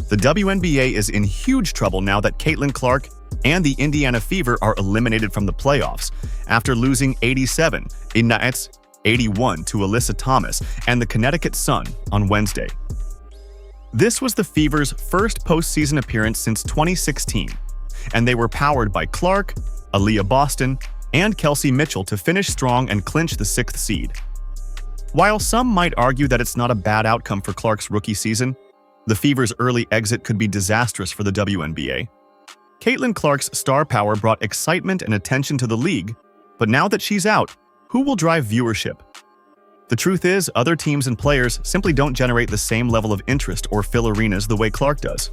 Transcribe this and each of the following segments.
The WNBA is in huge trouble now that Caitlin Clark and the Indiana Fever are eliminated from the playoffs after losing 87 in Nets 81 to Alyssa Thomas and the Connecticut Sun on Wednesday. This was the Fever's first postseason appearance since 2016, and they were powered by Clark, Aaliyah Boston, and Kelsey Mitchell to finish strong and clinch the 6th seed. While some might argue that it's not a bad outcome for Clark's rookie season, the Fever's early exit could be disastrous for the WNBA. Caitlin Clark's star power brought excitement and attention to the league, but now that she's out, who will drive viewership? The truth is, other teams and players simply don't generate the same level of interest or fill arenas the way Clark does.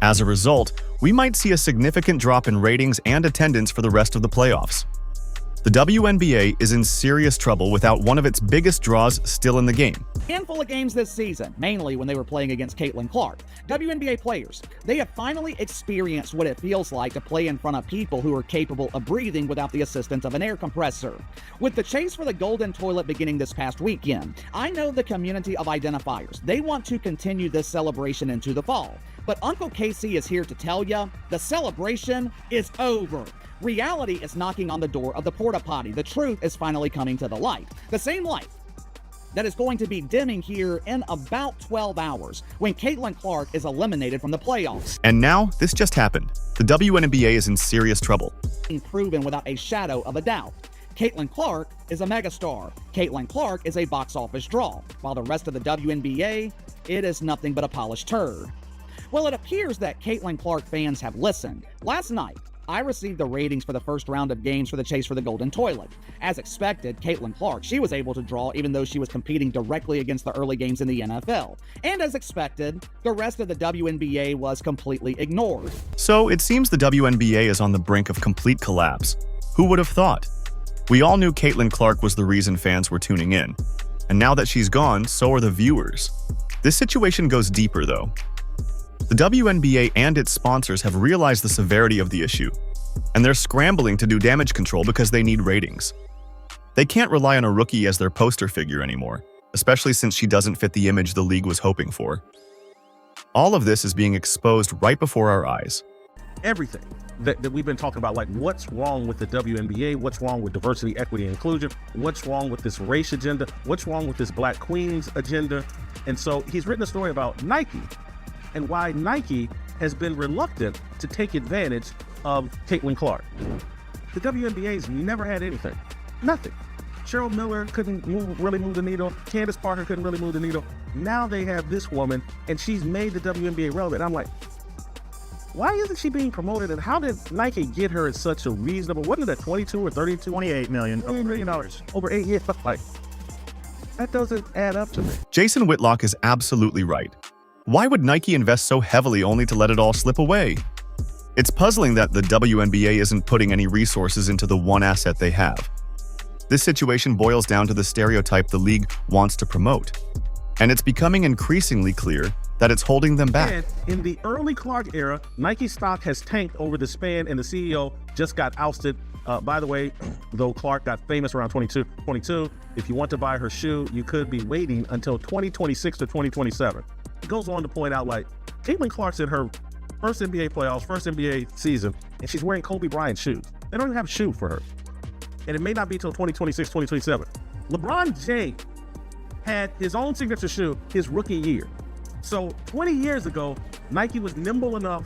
As a result, we might see a significant drop in ratings and attendance for the rest of the playoffs. The WNBA is in serious trouble without one of its biggest draws still in the game. Handful of games this season, mainly when they were playing against Caitlin Clark. WNBA players, they have finally experienced what it feels like to play in front of people who are capable of breathing without the assistance of an air compressor. With the chase for the golden toilet beginning this past weekend, I know the community of identifiers. They want to continue this celebration into the fall. But Uncle Casey is here to tell ya, the celebration is over. Reality is knocking on the door of the porta potty. The truth is finally coming to the light. The same light that is going to be dimming here in about 12 hours when Caitlin Clark is eliminated from the playoffs. And now, this just happened. The WNBA is in serious trouble. Proven without a shadow of a doubt. Caitlin Clark is a megastar. Caitlin Clark is a box office draw, while the rest of the WNBA, it is nothing but a polished turd. Well, it appears that Caitlin Clark fans have listened. Last night, I received the ratings for the first round of games for the chase for the golden toilet. As expected, Caitlin Clark, she was able to draw even though she was competing directly against the early games in the NFL. And as expected, the rest of the WNBA was completely ignored. So it seems the WNBA is on the brink of complete collapse. Who would have thought? We all knew Caitlin Clark was the reason fans were tuning in. And now that she's gone, so are the viewers. This situation goes deeper though. The WNBA and its sponsors have realized the severity of the issue, and they're scrambling to do damage control because they need ratings. They can't rely on a rookie as their poster figure anymore, especially since she doesn't fit the image the league was hoping for. All of this is being exposed right before our eyes. Everything that we've been talking about, like what's wrong with the WNBA, what's wrong with diversity, equity, and inclusion, what's wrong with this race agenda, what's wrong with this Black Queens agenda. And so he's written a story about Nike and why Nike has been reluctant to take advantage of Caitlin Clark. The WNBA's never had anything. Nothing. Cheryl Miller couldn't really move the needle. Candace Parker couldn't really move the needle. Now they have this woman, and she's made the WNBA relevant. I'm like, why isn't she being promoted, and how did Nike get her at such a reasonable, wasn't it at 22 or 32? $28 million. Over $1 million. Over 8 years. Like, that doesn't add up to me. Jason Whitlock is absolutely right. Why would Nike invest so heavily only to let it all slip away? It's puzzling that the WNBA isn't putting any resources into the one asset they have. This situation boils down to the stereotype the league wants to promote. And it's becoming increasingly clear that it's holding them back. And in the early Clark era, Nike stock has tanked over the span, and the CEO just got ousted. By the way, though Clark got famous around 22, if you want to buy her shoe, you could be waiting until 2026 to 2027. It goes on to point out, like, Caitlin Clark's in her first NBA playoffs, first NBA season, and she's wearing Kobe Bryant shoes. They don't even have a shoe for her. And it may not be till 2026, 2027. LeBron James had his own signature shoe his rookie year. So 20 years ago, Nike was nimble enough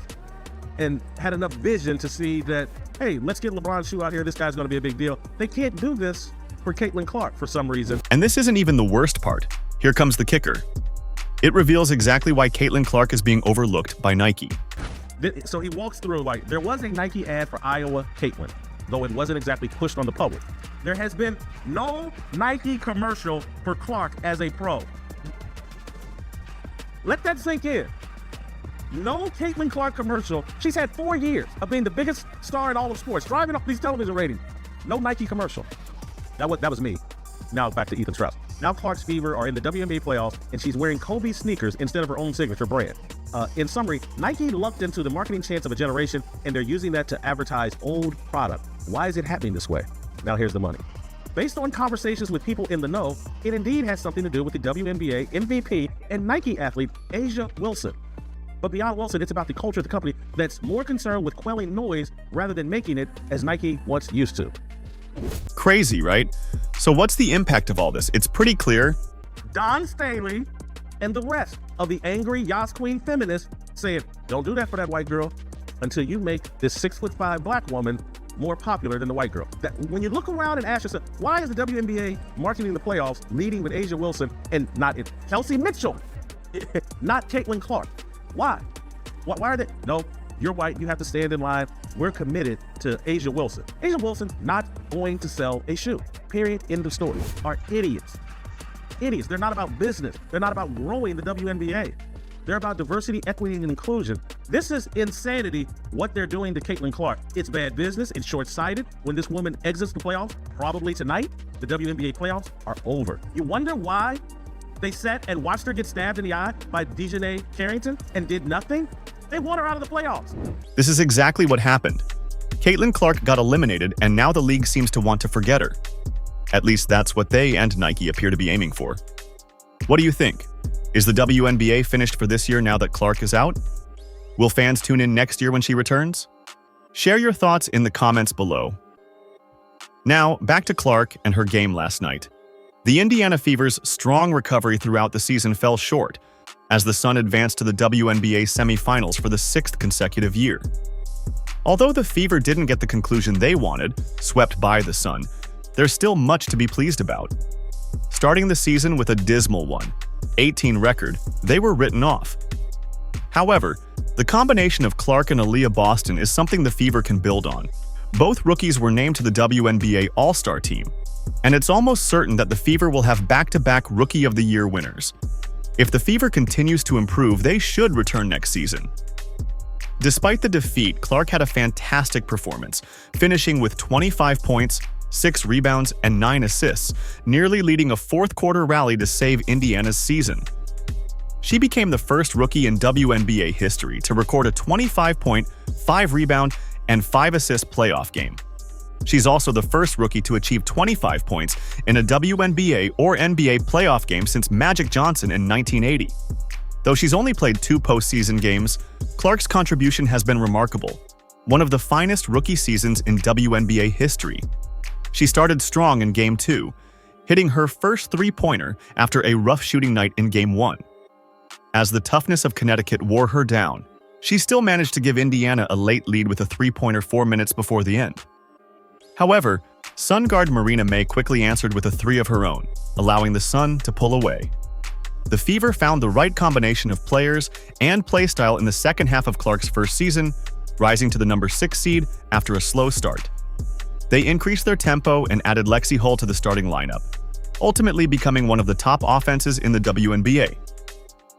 and had enough vision to see that, hey, let's get LeBron's shoe out here. This guy's going to be a big deal. They can't do this for Caitlin Clark for some reason. And this isn't even the worst part. Here comes the kicker. It reveals exactly why Caitlin Clark is being overlooked by Nike. So he walks through, like, there was a Nike ad for Iowa Caitlin, though it wasn't exactly pushed on the public. There has been no Nike commercial for Clark as a pro. Let that sink in. No Caitlin Clark commercial. She's had 4 years of being the biggest star in all of sports, driving up these television ratings. No Nike commercial. That was me. Now back to Ethan Strauss. Now Clark's Fever are in the WNBA playoffs, and she's wearing Kobe sneakers instead of her own signature brand. In summary, Nike lucked into the marketing chance of a generation, and they're using that to advertise old product. Why is it happening this way? Now here's the money. Based on conversations with people in the know, it indeed has something to do with the WNBA MVP and Nike athlete Asia Wilson. But beyond Wilson, it's about the culture of the company that's more concerned with quelling noise rather than making it, as Nike once used to. Crazy, right? So what's the impact of all this? It's pretty clear. Don Staley and the rest of the angry Yas Queen feminists saying, don't do that for that white girl until you make this 6'5" black woman more popular than the white girl. That when you look around and ask yourself, why is the WNBA marketing the playoffs leading with A'ja Wilson and not Kelsey Mitchell, not Caitlin Clark? Why? Why are they? No, you're white. You have to stand in line. We're committed to A'ja Wilson. A'ja Wilson's not going to sell a shoe. Period. End of story. Are idiots. Idiots. They're not about business. They're not about growing the WNBA. They're about diversity, equity, and inclusion. This is insanity, what they're doing to Caitlin Clark. It's bad business. It's short-sighted. When this woman exits the playoffs, probably tonight, the WNBA playoffs are over. You wonder why they sat and watched her get stabbed in the eye by Dejanay Carrington and did nothing? They want her out of the playoffs. This is exactly what happened. Caitlin Clark got eliminated, and now the league seems to want to forget her. At least that's what they and Nike appear to be aiming for. What do you think? Is the WNBA finished for this year now that Clark is out? Will fans tune in next year when she returns? Share your thoughts in the comments below. Now, back to Clark and her game last night. The Indiana Fever's strong recovery throughout the season fell short, as the Sun advanced to the WNBA semifinals for the 6th consecutive year. Although the Fever didn't get the conclusion they wanted, swept by the Sun, there's still much to be pleased about. Starting the season with a dismal 1-18 record, they were written off. However, the combination of Clark and Aaliyah Boston is something the Fever can build on. Both rookies were named to the WNBA All-Star team, and it's almost certain that the Fever will have back-to-back Rookie of the Year winners. If the Fever continues to improve, they should return next season. Despite the defeat, Clark had a fantastic performance, finishing with 25 points, 6 rebounds, and 9 assists, nearly leading a fourth-quarter rally to save Indiana's season. She became the first rookie in WNBA history to record a 25-point, 5-rebound, and 5-assist playoff game. She's also the first rookie to achieve 25 points in a WNBA or NBA playoff game since Magic Johnson in 1980. Though she's only played 2 postseason games, Clark's contribution has been remarkable, one of the finest rookie seasons in WNBA history. She started strong in Game 2, hitting her first three-pointer after a rough shooting night in Game 1. As the toughness of Connecticut wore her down, she still managed to give Indiana a late lead with a three-pointer 4 minutes before the end. However, Sun guard Marina May quickly answered with a 3 of her own, allowing the Sun to pull away. The Fever found the right combination of players and play style in the second half of Clark's first season, rising to the number 6 seed after a slow start. They increased their tempo and added Lexi Hull to the starting lineup, ultimately becoming one of the top offenses in the WNBA.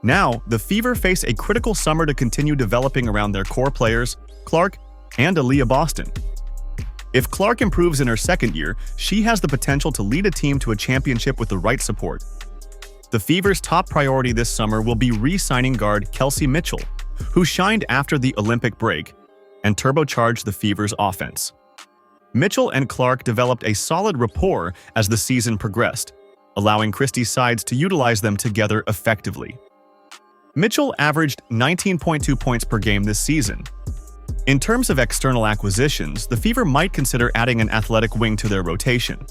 Now, the Fever face a critical summer to continue developing around their core players, Clark and Aaliyah Boston. If Clark improves in her second year, she has the potential to lead a team to a championship with the right support. The Fever's top priority this summer will be re-signing guard Kelsey Mitchell, who shined after the Olympic break, and turbocharged the Fever's offense. Mitchell and Clark developed a solid rapport as the season progressed, allowing Christie's sides to utilize them together effectively. Mitchell averaged 19.2 points per game this season. In terms of external acquisitions, the Fever might consider adding an athletic wing to their rotation.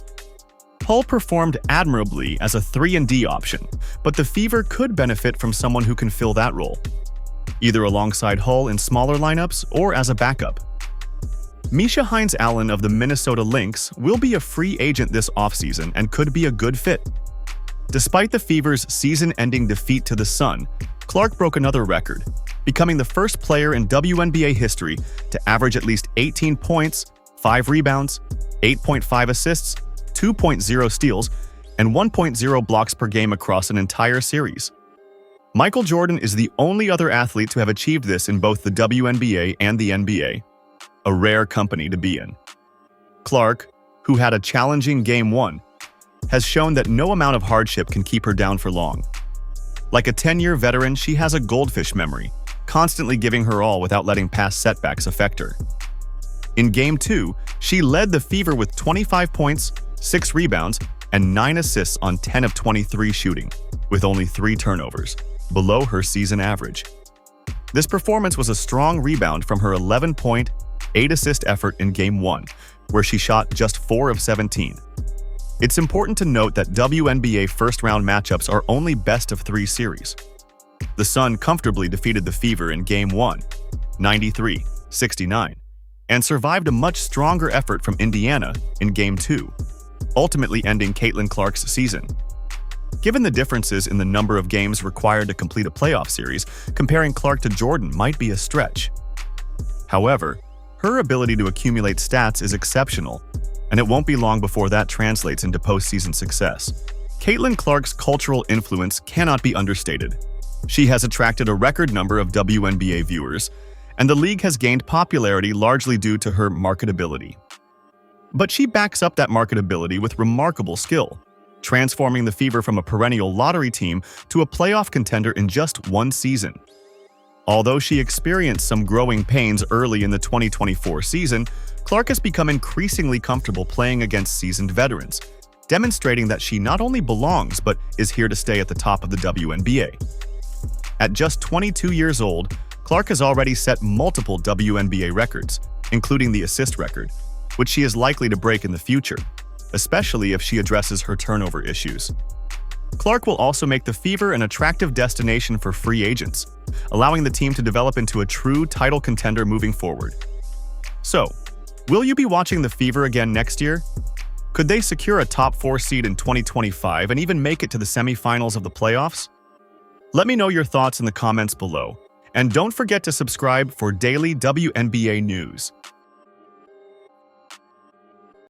Hull performed admirably as a 3-and-D option, but the Fever could benefit from someone who can fill that role, either alongside Hull in smaller lineups or as a backup. Misha Hines-Allen of the Minnesota Lynx will be a free agent this offseason and could be a good fit. Despite the Fever's season-ending defeat to the Sun, Clark broke another record, becoming the first player in WNBA history to average at least 18 points, 5 rebounds, 8.5 assists, 2.0 steals, and 1.0 blocks per game across an entire series. Michael Jordan is the only other athlete to have achieved this in both the WNBA and the NBA. A rare company to be in. Clark, who had a challenging Game 1, has shown that no amount of hardship can keep her down for long. Like a 10-year veteran, she has a goldfish memory, constantly giving her all without letting past setbacks affect her. In Game 2, she led the Fever with 25 points, 6 rebounds, and 9 assists on 10 of 23 shooting, with only 3 turnovers, below her season average. This performance was a strong rebound from her 11-point, 8-assist effort in Game 1, where she shot just 4 of 17. It's important to note that WNBA first-round matchups are only best-of-3 series. The Sun comfortably defeated the Fever in Game 1, 93-69, and survived a much stronger effort from Indiana in Game 2, ultimately ending Caitlin Clark's season. Given the differences in the number of games required to complete a playoff series, comparing Clark to Jordan might be a stretch. However, her ability to accumulate stats is exceptional, and it won't be long before that translates into postseason success. Caitlin Clark's cultural influence cannot be understated. She has attracted a record number of WNBA viewers, and the league has gained popularity largely due to her marketability. But she backs up that marketability with remarkable skill, transforming the Fever from a perennial lottery team to a playoff contender in just one season. Although she experienced some growing pains early in the 2024 season, Clark has become increasingly comfortable playing against seasoned veterans, demonstrating that she not only belongs but is here to stay at the top of the WNBA. At just 22 years old, Clark has already set multiple WNBA records, including the assist record, which she is likely to break in the future, especially if she addresses her turnover issues. Clark will also make the Fever an attractive destination for free agents, allowing the team to develop into a true title contender moving forward. So, will you be watching the Fever again next year? Could they secure a top 4 seed in 2025 and even make it to the semifinals of the playoffs? Let me know your thoughts in the comments below, and don't forget to subscribe for daily WNBA news.